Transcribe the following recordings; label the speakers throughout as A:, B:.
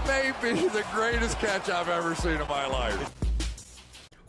A: That may be the greatest catch I've ever seen in my life.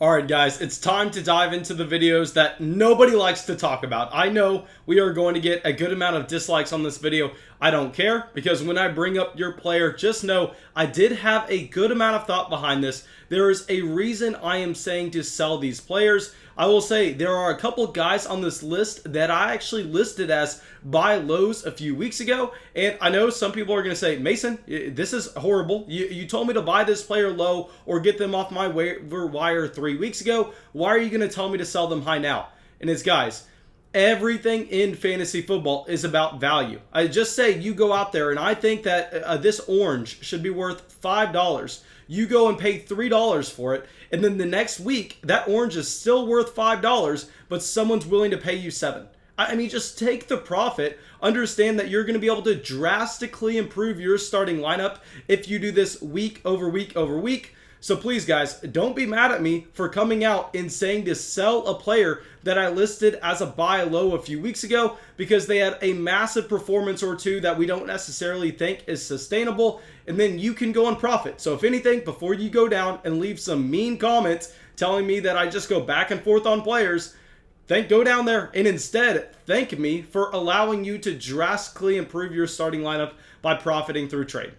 B: Alright guys, it's time to dive into the videos that nobody likes to talk about. I know we are going to get a good amount of dislikes on this video. I don't care, because when I bring up your player, just know I did have a good amount of thought behind this. There is a reason I am saying to sell these players. I will say there are a couple guys on this list that I actually listed as buy lows a few weeks ago, and I know some people are going to say, Mason, this is horrible. You told me to buy this player low or get them off my waiver wire 3 weeks ago. Why are you going to tell me to sell them high now? And it's, guys, everything in fantasy football is about value. I just say you go out there, and I think that this orange should be worth $5. You go and pay $3 for it, and then the next week, that orange is still worth $5, but someone's willing to pay you $7. I mean, just take the profit. Understand that you're going to be able to drastically improve your starting lineup if you do this week over week over week. So please, guys, don't be mad at me for coming out and saying to sell a player that I listed as a buy low a few weeks ago, because they had a massive performance or two that we don't necessarily think is sustainable, and then you can go and profit. So if anything, before you go down and leave some mean comments telling me that I just go back and forth on players, go down there and instead thank me for allowing you to drastically improve your starting lineup by profiting through trade.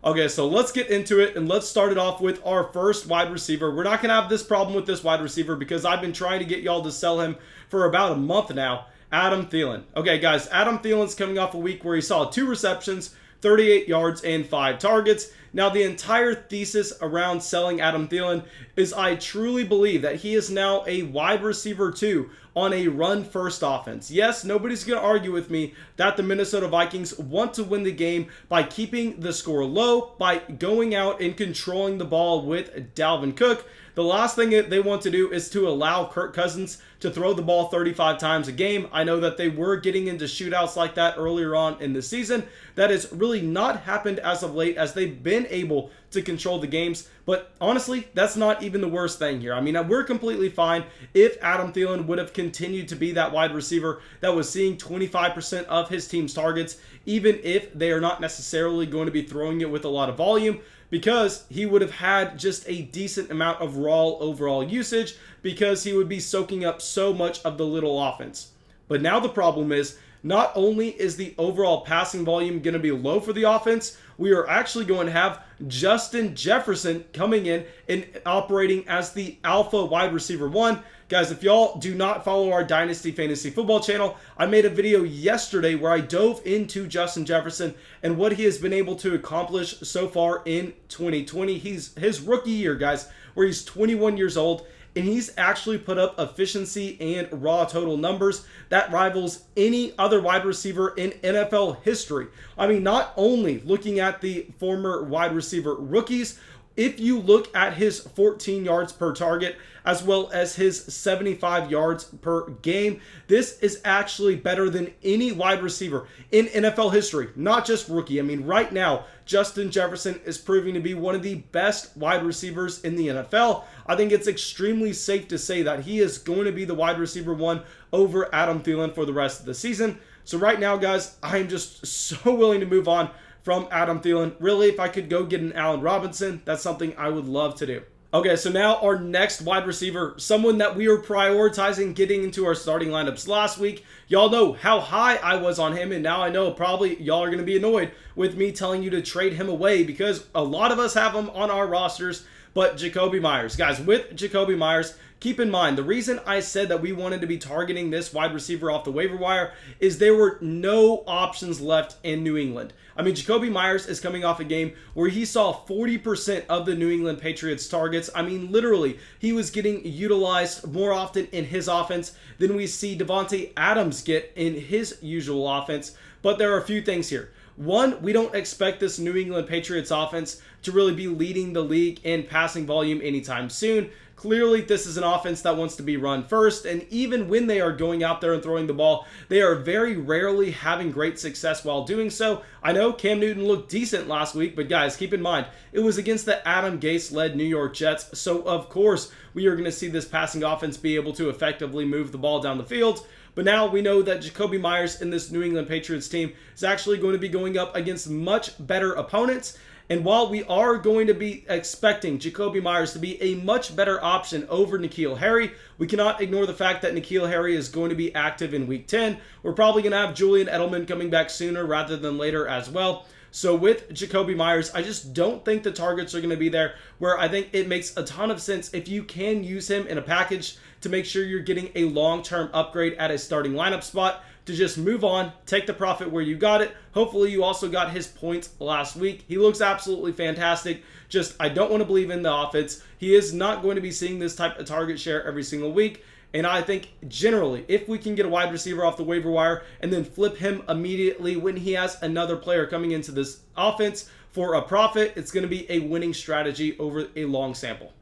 B: Okay, so let's get into it, and let's start it off with our first wide receiver. We're not going to have this problem with this wide receiver because I've been trying to get y'all to sell him for about a month now. Adam Thielen. Okay, guys, Adam Thielen's coming off a week where he saw 2 receptions, 38 yards, and 5 targets. Now, the entire thesis around selling Adam Thielen is I truly believe that he is now a wide receiver 2 on a run-first offense. Yes, nobody's going to argue with me that the Minnesota Vikings want to win the game by keeping the score low, by going out and controlling the ball with Dalvin Cook. The last thing that they want to do is to allow Kirk Cousins to throw the ball 35 times a game. I know that they were getting into shootouts like that earlier on in the season. That has really not happened as of late, as they've been able to control the games. But honestly, that's not even the worst thing here. I mean, we're completely fine if Adam Thielen would have continued to be that wide receiver that was seeing 25% of his team's targets, even if they are not necessarily going to be throwing it with a lot of volume, because he would have had just a decent amount of raw overall usage, because he would be soaking up so much of the little offense. But now the problem is, not only is the overall passing volume going to be low for the offense, we are actually going to have Justin Jefferson coming in and operating as the alpha wide receiver 1. Guys, if y'all do not follow our Dynasty Fantasy Football channel, I made a video yesterday where I dove into Justin Jefferson and what he has been able to accomplish so far in 2020. His rookie year, guys, where he's 21 years old, and he's actually put up efficiency and raw total numbers that rivals any other wide receiver in NFL history. I mean, not only looking at the former wide receiver rookies, if you look at his 14 yards per target as well as his 75 yards per game, this is actually better than any wide receiver in NFL history, not just rookie. I mean, right now, Justin Jefferson is proving to be one of the best wide receivers in the NFL. I think it's extremely safe to say that he is going to be the wide receiver 1 over Adam Thielen for the rest of the season. So right now, guys, I am just so willing to move on from Adam Thielen. Really, if I could go get an Allen Robinson, that's something I would love to do. Okay, so now our next wide receiver, someone that we were prioritizing getting into our starting lineups last week. Y'all know how high I was on him, and now I know probably y'all are going to be annoyed with me telling you to trade him away, because a lot of us have him on our rosters. But Jakobi Meyers, guys, with Jakobi Meyers, keep in mind, the reason I said that we wanted to be targeting this wide receiver off the waiver wire is there were no options left in New England. I mean, Jakobi Meyers is coming off a game where he saw 40% of the New England Patriots targets. I mean, literally, he was getting utilized more often in his offense than we see Devontae Adams get in his usual offense. But there are a few things here. One, we don't expect this New England Patriots offense to really be leading the league in passing volume anytime soon. Clearly, this is an offense that wants to be run first, and even when they are going out there and throwing the ball, they are very rarely having great success while doing so. I know Cam Newton looked decent last week, but guys, keep in mind, it was against the Adam Gase-led New York Jets, so of course, we are going to see this passing offense be able to effectively move the ball down the field. But now we know that Jakobi Meyers in this New England Patriots team is actually going to be going up against much better opponents. And while we are going to be expecting Jakobi Meyers to be a much better option over N'Keal Harry, we cannot ignore the fact that N'Keal Harry is going to be active in Week 10. We're probably going to have Julian Edelman coming back sooner rather than later as well. So with Jakobi Meyers, I just don't think the targets are going to be there, where I think it makes a ton of sense if you can use him in a package to make sure you're getting a long-term upgrade at a starting lineup spot, to just move on, take the profit where you got it. Hopefully you also got his points last week. He looks absolutely fantastic. Just, I don't want to believe in the offense. He is not going to be seeing this type of target share every single week. And I think generally, if we can get a wide receiver off the waiver wire and then flip him immediately when he has another player coming into this offense for a profit, it's going to be a winning strategy over a long sample.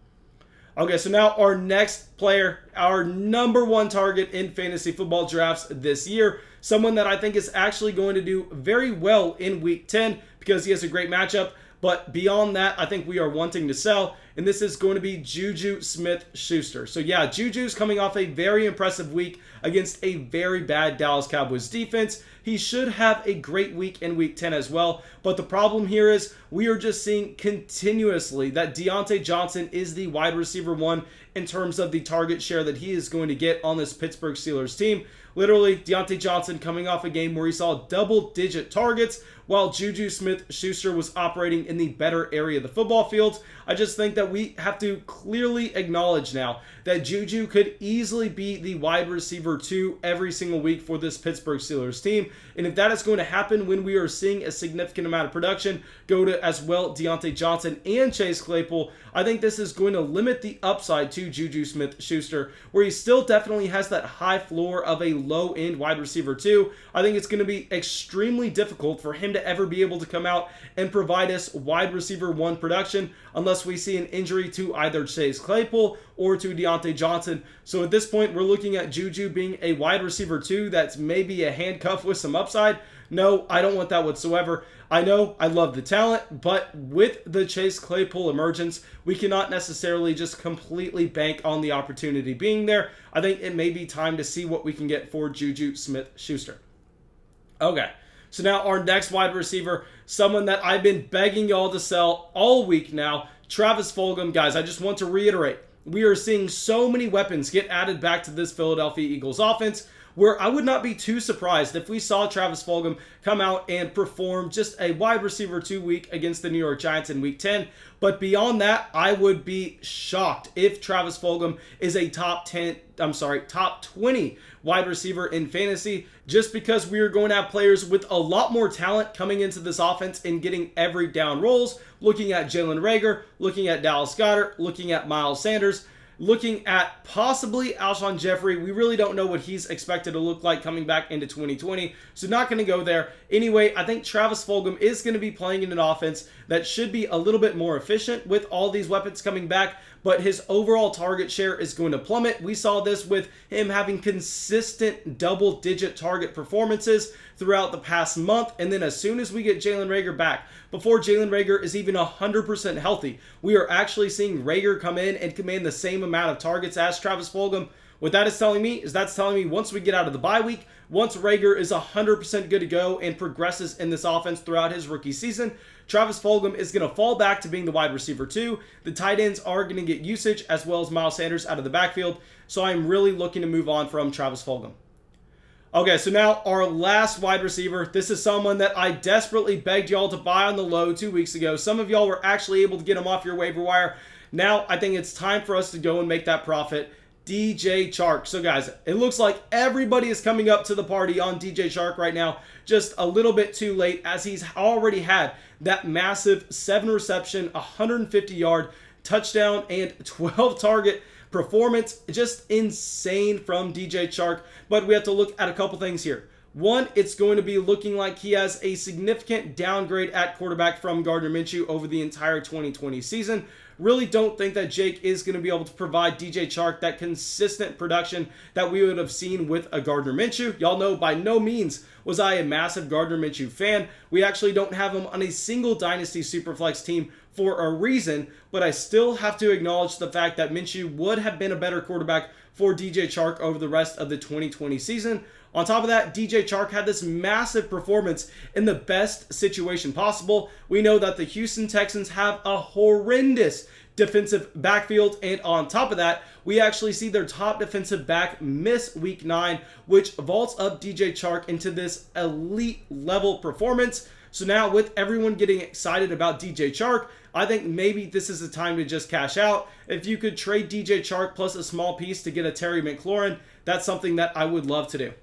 B: Okay, so now our next player, our number one target in fantasy football drafts this year, someone that I think is actually going to do very well in Week 10 because he has a great matchup. But beyond that, I think we are wanting to sell, and this is going to be Juju Smith-Schuster. So yeah, Juju's coming off a very impressive week against a very bad Dallas Cowboys defense. He should have a great week in Week 10 as well. But the problem here is we are just seeing continuously that Deontay Johnson is the wide receiver one in terms of the target share that he is going to get on this Pittsburgh Steelers team. Literally, Deontay Johnson coming off a game where he saw double-digit targets while Juju Smith-Schuster was operating in the better area of the football field. I just think that we have to clearly acknowledge now that Juju could easily be the wide receiver 2 every single week for this Pittsburgh Steelers team. And if that is going to happen when we are seeing a significant amount of production go to as well Deontay Johnson and Chase Claypool, I think this is going to limit the upside to Juju Smith-Schuster, where he still definitely has that high floor of a low-end wide receiver 2. I think it's going to be extremely difficult for him to ever be able to come out and provide us wide receiver 1 production unless we see an injury to either Chase Claypool or to Deontay Johnson. So at this point, we're looking at Juju being a wide receiver 2 that's maybe a handcuff with some upside. No, I don't want that whatsoever. I know I love the talent, but with the Chase Claypool emergence, we cannot necessarily just completely bank on the opportunity being there. I think it may be time to see what we can get for Juju Smith-Schuster. Okay, so now our next wide receiver, someone that I've been begging y'all to sell all week now, Travis Fulgham. Guys, I just want to reiterate, we are seeing so many weapons get added back to this Philadelphia Eagles offense, where I would not be too surprised if we saw Travis Fulgham come out and perform just a wide receiver 2 week against the New York Giants in Week 10. But beyond that, I would be shocked if Travis Fulgham is a top 20 wide receiver in fantasy, just because we are going to have players with a lot more talent coming into this offense and getting every down roles. Looking at Jalen Reagor, looking at Dallas Goedert, looking at Miles Sanders, looking at possibly Alshon Jeffrey. We really don't know what he's expected to look like coming back into 2020, so not going to go there. Anyway, I think Travis Fulgham is going to be playing in an offense that should be a little bit more efficient with all these weapons coming back, but his overall target share is going to plummet. We saw this with him having consistent double-digit target performances throughout the past month, and then as soon as we get Jalen Reagor back, before Jalen Reagor is even 100% healthy, we are actually seeing Reagor come in and command the same amount of targets as Travis Fulgham. What that is telling me is that's telling me once we get out of the bye week, once Reagor is 100% good to go and progresses in this offense throughout his rookie season, Travis Fulgham is going to fall back to being the wide receiver 2. The tight ends are going to get usage as well as Miles Sanders out of the backfield. So I'm really looking to move on from Travis Fulgham. Okay, so now our last wide receiver. This is someone that I desperately begged y'all to buy on the low 2 weeks ago. Some of y'all were actually able to get him off your waiver wire. Now I think it's time for us to go and make that profit. DJ Chark. So guys, it looks like everybody is coming up to the party on DJ Chark right now. Just a little bit too late, as he's already had that massive 7 reception, 150-yard touchdown and 12 target performance. Just insane from DJ Chark. But we have to look at a couple things here. One, it's going to be looking like he has a significant downgrade at quarterback from Gardner Minshew over the entire 2020 season. Really don't think that Jake is going to be able to provide DJ Chark that consistent production that we would have seen with a Gardner Minshew. Y'all know by no means was I a massive Gardner Minshew fan. We actually don't have him on a single Dynasty Superflex team for a reason, but I still have to acknowledge the fact that Minshew would have been a better quarterback for DJ Chark over the rest of the 2020 season. On top of that, DJ Chark had this massive performance in the best situation possible. We know that the Houston Texans have a horrendous defensive backfield, and on top of that, we actually see their top defensive back miss week 9, which vaults up DJ Chark into this elite level performance. So now with everyone getting excited about DJ Chark, I think maybe this is the time to just cash out. If you could trade DJ Chark plus a small piece to get a Terry McLaurin, that's something that I would love to do.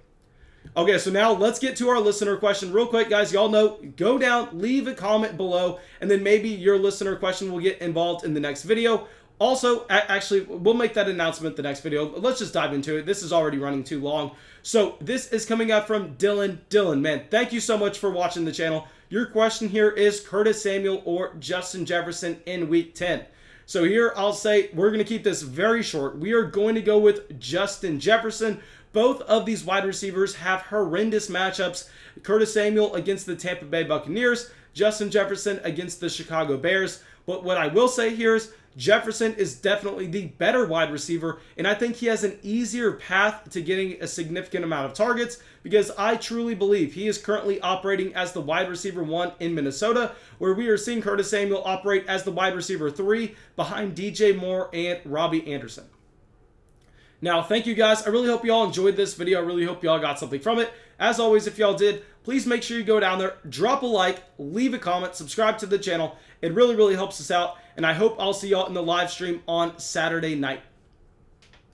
B: Okay, so now let's get to our listener question real quick, guys. Y'all know, go down, leave a comment below, and then maybe your listener question will get involved in the next video. Also, actually, we'll make that announcement the next video. Let's just dive into it. This is already running too long. So this is coming up from Dylan. Dylan, man, thank you so much for watching the channel. Your question here is Curtis Samuel or Justin Jefferson in week 10. So here I'll say we're going to keep this very short. We are going to go with Justin Jefferson. Both of these wide receivers have horrendous matchups. Curtis Samuel against the Tampa Bay Buccaneers, Justin Jefferson against the Chicago Bears. But what I will say here is Jefferson is definitely the better wide receiver, and I think he has an easier path to getting a significant amount of targets because I truly believe he is currently operating as the wide receiver 1 in Minnesota, where we are seeing Curtis Samuel operate as the wide receiver 3 behind DJ Moore and Robbie Anderson. Now, thank you guys. I really hope y'all enjoyed this video. I really hope y'all got something from it. As always, if y'all did, please make sure you go down there, drop a like, leave a comment, subscribe to the channel. It really, really helps us out. And I hope I'll see y'all in the live stream on Saturday night.